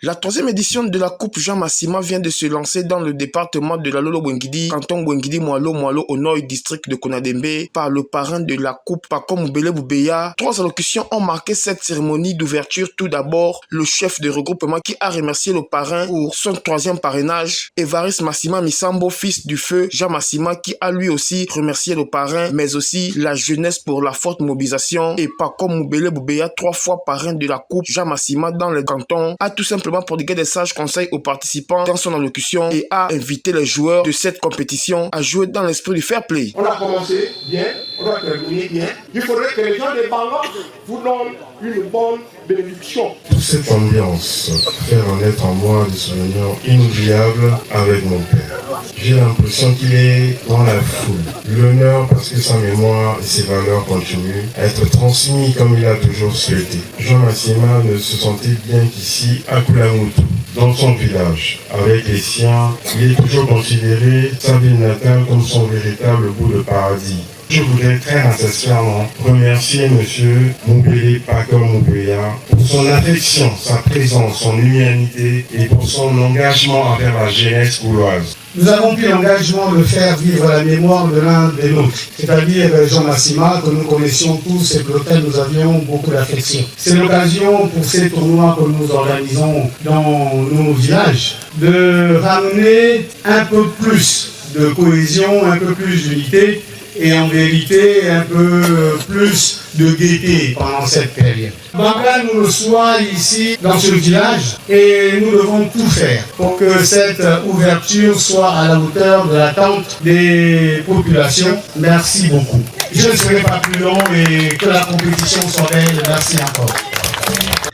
La troisième édition de la Coupe Jean Massima vient de se lancer dans le département de la Lolo-Bwengidi, canton Bwengidi Mwalo au nord district de Konadembe, par le parrain de la Coupe Paco Moubele Boubeya. Trois allocutions ont marqué cette cérémonie d'ouverture. Tout d'abord, le chef de regroupement qui a remercié le parrain pour son troisième parrainage, Évariste Massima Misambo, fils du feu Jean Massima, qui a lui aussi remercié le parrain, mais aussi la jeunesse pour la forte mobilisation. Et Paco Moubele Boubeya, 3 fois parrain de la Coupe Jean Massima dans le canton, a tout simplement prodigué des sages conseils aux participants dans son allocution et a invité les joueurs de cette compétition à jouer dans l'esprit du fair play. On a commencé bien, on a terminé bien. Il faudrait que les gens des Bangla vous donnent une bonne bénédiction. Toute cette ambiance fait renaître en moi des souvenirs inoubliables avec mon père. J'ai l'impression qu'il est dans la foule. L'honneur parce que sa mémoire et ses valeurs continuent à être transmises comme il a toujours souhaité. Jean Massima ne se sentait bien qu'ici, à Koulamoutou, dans son village, avec les siens, il est toujours considéré sa ville natale comme son véritable bout de paradis. Je voudrais très sincèrement remercier M. Moubele Paco Moubeya pour son affection, sa présence, son humanité et pour son engagement envers la jeunesse gauloise. Nous avons pris l'engagement de faire vivre la mémoire de l'un des nôtres, c'est-à-dire Jean Massima, que nous connaissions tous et pour lequel nous avions beaucoup d'affection. C'est l'occasion pour ces tournois que nous organisons dans nos villages de ramener un peu plus de cohésion, un peu plus d'unité et en vérité un peu plus de gaieté pendant cette période. Bangla nous reçoit ici dans ce village et nous devons tout faire pour que cette ouverture soit à la hauteur de l'attente des populations. Merci beaucoup. Je ne serai pas plus long et que la compétition soit belle. Merci encore.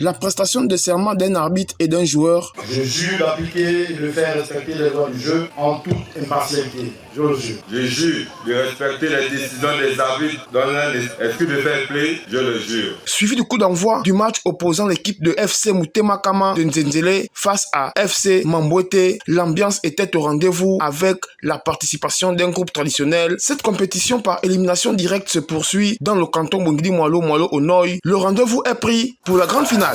La prestation de serment d'un arbitre et d'un joueur. Je jure d'appliquer et de faire respecter les lois du jeu en toute impartialité. Je le jure. Je jure de respecter les décisions des arbitres dans un esprit de fair play. Je le jure. Suivi du coup d'envoi du match opposant l'équipe de FC Moutemakama de Nzenzele face à FC Mambwete, l'ambiance était au rendez-vous avec la participation d'un groupe traditionnel. Cette compétition par élimination directe se poursuit dans le canton Bwengidi Mwalo au Noy. Le rendez-vous est pris pour la grande finale.